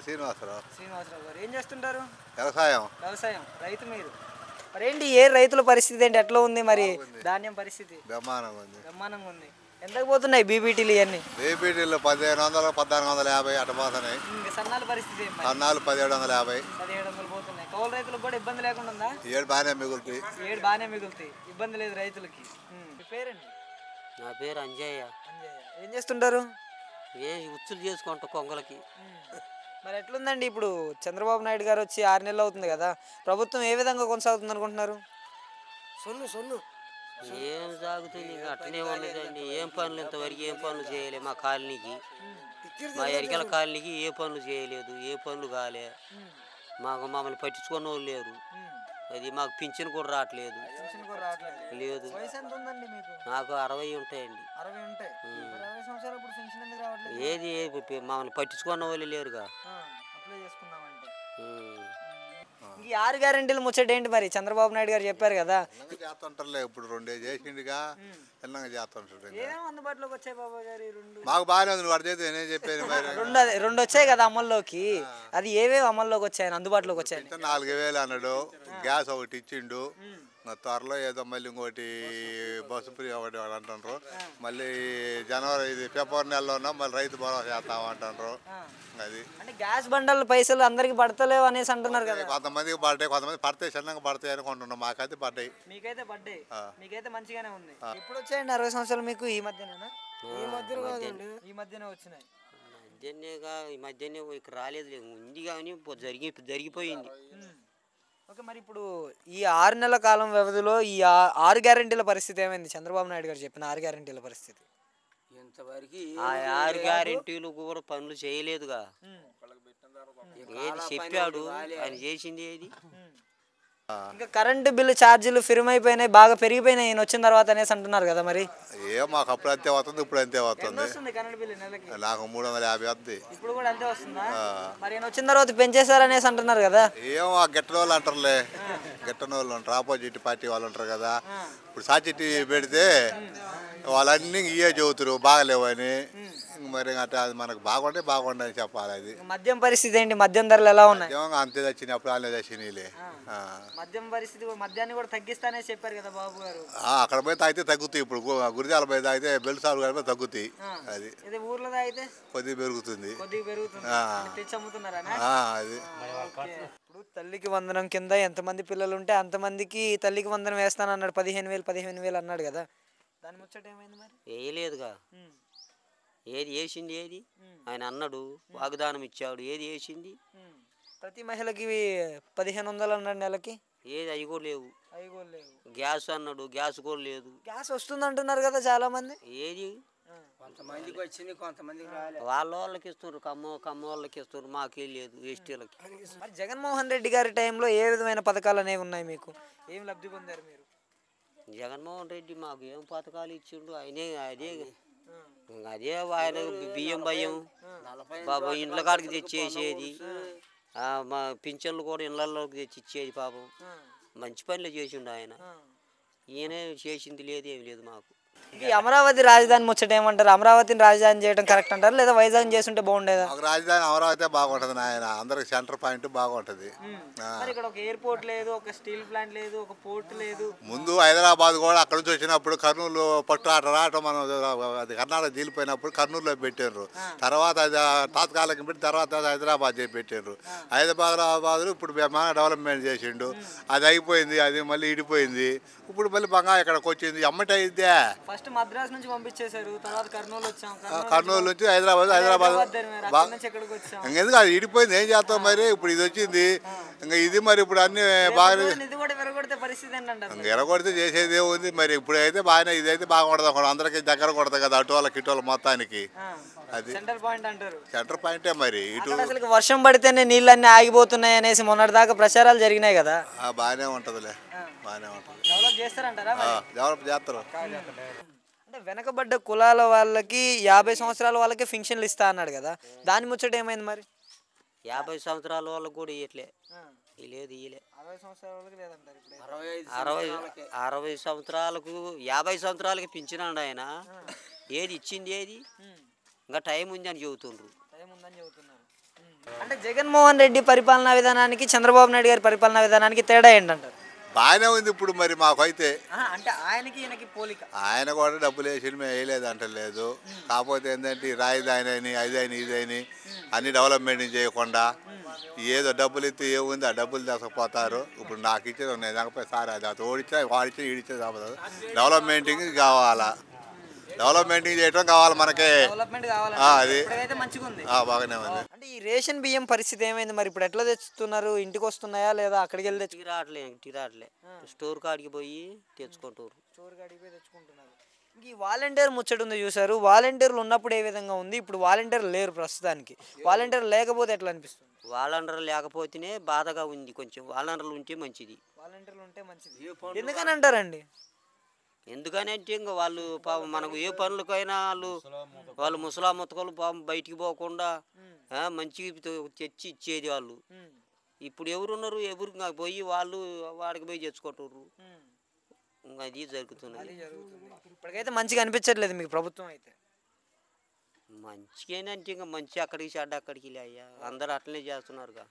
పేరు శ్రీనివాసరావు. శ్రీనివాసరావు గారు ఏం చేస్తుంటారు? వ్యవసాయం. వ్యవసాయం రైతు మీరు. మరి ఏంటి ఏ రైతుల పరిస్థితి ఏంటి, ఎట్లా ఉంది మరి ధాన్యం పరిస్థితి? బ్రహ్మాండంగా ఉంది. ఎంతకు పోతున్నాయి బీపీటీలు ఇవన్నీ? బీపీటీలు 1500, 1450 అట్ట పోతున్నాయి. సన్నాల పరిస్థితి? సన్నాలు 1750. 1700 పోతున్నాయి. కౌలు రైతులకు కూడా ఇబ్బంది లేకుండా ఉందా? ఏడు బాగానే మిగులుతాయి. ఇబ్బంది లేదు రైతులకి. మీ పేరండి? నా పేరు అంజయ్య. ఏం చేస్తుంటారు? ఉచ్చులు చేసుకుంటా కొంగలకి. మరి ఎట్లుందండి ఇప్పుడు చంద్రబాబు నాయుడు గారు వచ్చి 6 నెలలు అవుతుంది కదా, ప్రభుత్వం ఏ విధంగా కొనసాగుతుంది అనుకుంటున్నారు? ఏం సాగుతుంది, ఇంకా అట్లనే ఉన్నదండి. ఏం పనులు ఇంతవరకు ఏం పనులు చేయలే మా కాలనీకి, మా ఎరికల కాలనీకి ఏ పనులు చేయలేదు, ఏ పనులు కాలే. మమ్మల్ని పట్టించుకున్న వాళ్ళు లేరు. అది మాకు పింఛన్ కూడా రావట్లేదు. లేదు, నాకు 60 ఉంటాయండి. ఏది మమ్మల్ని పట్టించుకున్న వాళ్ళు లేరుగా. ఈ 6 గ్యారెంటీలు ముచ్చట ఏంటి మరి? చంద్రబాబు నాయుడు గారు చెప్పారు కదా చేస్తుంటారులే. ఇప్పుడు 2 చేసిండుగా, ఎన్నగా చేస్తుంటారు. అందుబాటులోకి వచ్చాయి బాబా గారు? మాకు బాగానే ఉంది. వాడు చేతి నేనే చెప్పాను. 2 వచ్చాయి కదా అమల్లోకి, అది ఏవేవి అమల్లోకి వచ్చాయని అందుబాటులోకి వచ్చాయి? 4000 అన్నాడు. గ్యాస్ ఒకటి ఇచ్చిండు. త్వరలో ఏదో మళ్ళీ ఇంకోటి బస్సు ఫ్రీ ఒకటి అంటున్నారు. మళ్ళీ జనవరి ఫిబ్రవరి నెలలో మళ్ళీ రైతు భరోసా చేస్తామంటారు. అది అంటే గ్యాస్ బండల పైసలు అందరికి పడతలేవు అనేసి అంటున్నారు కదా. కొంతమందికి పడ్డాయి, కొంతమంది పడతాయి, చిన్నగా పడతాయి అనుకుంటున్నాం. మాకైతే పడ్డాయి. మీకైతే పడ్డాయి, మీకైతే మంచిగానే ఉంది. ఇప్పుడు వచ్చాయండి 60 సంవత్సరాలు మీకు? ఈ మధ్యనేనా? ఈ మధ్యనే వచ్చినాయి. ఈ మధ్యనే ఇక్కడ రాలేదు, ఉంది కానీ జరిగిపోయింది. ఓకే, మరి ఇప్పుడు ఈ 6 నెలల కాలం వ్యవధిలో ఈ 6 గ్యారెంటీల పరిస్థితి ఏమైంది? చంద్రబాబు నాయుడు గారు చెప్పిన 6 గ్యారెంటీల పరిస్థితి ఇంతవరకు 6 గ్యారెంటీలు కూడా పనులు చేయలేదుగా. ఏది చెప్పాడు ఆయన చేసింది ఏది? ఇంకా కరెంటు బిల్లు ఛార్జీలు ఫిరిమైపోయినాయి, బాగా పెరిగిపోయినాయి ఈయన వచ్చిన తర్వాత అనేసి అంటున్నారు కదా. మరి మాకు అప్పుడు అంతే వస్తుంది, ఇప్పుడు అంతే వస్తుంది. కరెంటు బిల్లు నెలకి నాకు 350 వస్తుంది. ఇప్పుడు కూడా అంతే వస్తుందా? మరి ఈయన వచ్చిన తర్వాత పెంచేశారు అనేసి అంటున్నారు కదా. ఏమో గిట్టని వాళ్ళు అంటారులే, గిట్టని వాళ్ళు ఉంటారు, ఆపోజిట్ పార్టీ వాళ్ళు ఉంటారు కదా. ఇప్పుడు సాచిటీ పెడితే వాళ్ళన్నీ ఇవే చదువుతారు బాగలేవు అని. మరి అది మనకు బాగుండే అని చెప్పాలి. అది మద్యం పరిస్థితి ఏంటి? మద్యం ధరలు ఎలా ఉన్నాయి? అంతే తెచ్చినాయి, అప్పుడు వాళ్ళే తెచ్చినాయిలే. మద్యం పరిస్థితి, మద్యాన్ని కూడా తగ్గిస్తానే చెప్పారు కదా బాబు గారు. అక్కడ పోయి తాగితే తగ్గుతాయి. ఇప్పుడు గురిజాల పోయి తాగితే బెల్ట్ సాగు కలిపి తగ్గుతాయి. అది ఊర్లో తాగితే కొద్దిగా పెరుగుతుంది. తెచ్చి అమ్ముతున్నారా? అది ఇప్పుడు తల్లికి వందనం కింద ఎంతమంది పిల్లలు ఉంటే అంతమందికి తల్లికి వందనం వేస్తాను అన్నాడు. 15,000 అన్నాడు కదా, దాని ముచ్చట ఏమైంది మరి? వేయలేదుగా. ఏది వేసింది? ఏది ఆయన అన్నాడు, వాగ్దానం ఇచ్చాడు, ఏది వేసింది? ప్రతి మహిళకి 1500 అన్నాడు నెలకి. ఏది అవి కూడా లేవు. గ్యాస్ అన్నాడు, గ్యాస్ కూడా లేదు. గ్యాస్ వస్తుంది అంటున్నారు కదా చాలా మంది. ఏది? కొంతమందికి వచ్చింది, కొంతమందికి వాళ్ళకి ఇస్తున్నారు, కమ్మ వాళ్ళకి ఇస్తున్నారు, మాకే లేదు, ఎస్టీలకి. మరి జగన్మోహన్ రెడ్డి గారి టైంలో ఏ విధమైన పథకాలు అనేవి ఉన్నాయి మీకు? ఏం లబ్ధి పొందారు మీరు? జగన్మోహన్ రెడ్డి మాకు ఏం పథకాలు ఇచ్చిండు? అదే ఆయన బియ్యం భయం బాబు ఇండ్ల కాడికి తెచ్చేసేది, మా పింఛన్లు కూడా ఇళ్లలోకి తెచ్చి ఇచ్చేది. పాపం మంచి పనులు చేసిండు ఆయన. ఈయనే చేసింది లేదు, ఏమి లేదు మాకు. ఈ అమరావతి రాజధాని ముచ్చట ఏమంటారు? అమరావతిని రాజధాని చేయడం కరెక్ట్ అంటారు, లేదా వైజాగ్ చేస్తుంటే బాగుండేదా? రాజధాని అమరావతి బాగుంటది నాయన, అందరికి సెంటర్ పాయింట్ బాగుంటది. ఇక్కడ ఒక ఎయిర్పోర్ట్ లేదు, ఒక స్టీల్ ప్లాంట్ లేదు, ఒక పోర్ట్ లేదు. ముందు హైదరాబాద్ కూడా అక్కడ నుంచి వచ్చినప్పుడు కర్నూలు పట్టు రావటం, మనం అది కర్ణాటక జీలిపోయినప్పుడు కర్నూలులో పెట్టారు. తర్వాత అది తాత్కాలికం పెట్టి తర్వాత హైదరాబాద్ చేసి పెట్టారు. హైదరాబాద్ ఇప్పుడు డెవలప్మెంట్ చేసిండు, అది అయిపోయింది, అది మళ్ళీ ఇడిపోయింది. ఇప్పుడు మళ్ళీ బంగా ఇక్కడికి వచ్చింది. అమ్మటి అయితే ఫస్ట్ మద్రాస్ నుంచి పంపించేశారు, తర్వాత కర్నూలు వచ్చాం, కర్నూలు నుంచి హైదరాబాద్ ఇంకెందుకు అది ఇడిపోయింది, ఏం చేస్తాం మరి. ఇప్పుడు ఇది వచ్చింది, ఇంకా ఇది మరి ఇప్పుడు అన్ని బాగా ఎరగొడితే చేసేది ఏముంది మరి. ఇప్పుడు అయితే బాగానే, ఇదైతే బాగుండదు, అందరికి దగ్గర కొడతాయి కదా అటు వాళ్ళకి ఇటు వాళ్ళ మొత్తానికి. అది సెంటర్ పాయింట్ అంటారు. సెంటర్ పాయింటే మరి. ఇటు అసలు వర్షం పడితేనే నీళ్ళన్నీ ఆగిపోతున్నాయి అనేసి మొన్నటి దాకా ప్రచారాలు జరిగినాయి కదా. బాగానే ఉంటదిలే, బాగానే ఉంటది. డెవలప్ చేస్తారంటారా? డెవలప్ చేస్తారు. అంటే వెనకబడ్డ కులాల వాళ్ళకి 50 సంవత్సరాల వాళ్ళకి పింఛన్లు ఇస్తా అన్నాడు కదా, దాని ముచ్చట ఏమైంది మరి? 50 సంవత్సరాల వాళ్ళకి కూడా ఇయట్లే, లేదు, ఇయలే. 60 సంవత్సరాలకు 50 సంవత్సరాలకి పింఛనాడు ఆయన. ఏది ఇచ్చింది? ఏది? ఇంకా టైం ఉంది అని చెబుతుండ్రు. అంటే జగన్మోహన్ రెడ్డి పరిపాలనా విధానానికి చంద్రబాబు నాయుడు గారి పరిపాలనా విధానానికి తేడా ఏంటంటారు? బాగానే ఉంది ఇప్పుడు మరి మాకైతే. అంటే ఆయనకి ఈయనకి పోలిక. ఆయన కూడా డబ్బులు వేసి మేము వేయలేదు అంటలేదు. కాకపోతే ఏంటంటే ఈ రాజధాని అని అదని ఇదని అన్ని డెవలప్మెంట్ చేయకుండా ఏదో డబ్బులు ఎత్తి ఏముంది ఆ డబ్బులు తీసుకుపోతారు. ఇప్పుడు నాకు ఇచ్చేది ఉన్నాయి దానిపై సార్ అది ఓడిచ్చా వాడిచ్చే ఈడిచ్చే డెవలప్మెంటింగ్ కావాలా, డెవలప్మెంటింగ్ చేయడం కావాలి మనకే. డెవలప్మెంట్ కావాలి. అది ఇప్పుడైతే మంచిగా ఉంది. బాగానే ఉంది. అంటే ఈ రేషన్ బియ్యం పరిస్థితి ఏమైంది మరి? ఇప్పుడు ఎట్లా తెచ్చుతున్నారు? ఇంటికి వస్తున్నాయా లేదా అక్కడికి వెళ్ళి ఇంటికి రావట్లే స్టోర్ కాడికి పోయి తెచ్చుకుంటారు. స్టోర్ కాడికి పోయి తెచ్చుకుంటున్నారు. ఇంక ఈ వాలంటీర్ ముచ్చట ఉంది చూసారు. వాలంటీర్లు ఉన్నప్పుడు ఏ విధంగా ఉంది, ఇప్పుడు వాలంటీర్లు లేరు ప్రస్తుతానికి. వాలంటీర్ లేకపోతే ఎట్లా అనిపిస్తుంది? వాలంటీర్లు లేకపోతేనే బాధగా ఉంది కొంచెం. వాలంటీర్లు ఉంటే మంచిది. వాలంటీర్లు ఉంటే మంచిది ఎందుకని అంటారండి? ఎందుకని అంటే ఇంకా వాళ్ళు పాపం మనకు ఏ పనులకైనా వాళ్ళు ముసలా ముతకలు పాపం బయటికి పోకుండా మంచిగా తెచ్చి ఇచ్చేది వాళ్ళు. ఇప్పుడు ఎవరున్నారు? ఎవరు పోయి వాళ్ళు వాడికి పోయి తెచ్చుకుంటారు. ఇంకా అది జరుగుతున్నది. ఇప్పటికైతే మంచిగా అనిపించట్లేదు మీకు ప్రభుత్వం అయితే? మంచిగా అంటే ఇంకా మంచి అక్కడికి చెడ్డ అక్కడికి అయ్యా అందరూ అట్లనే చేస్తున్నారుగా.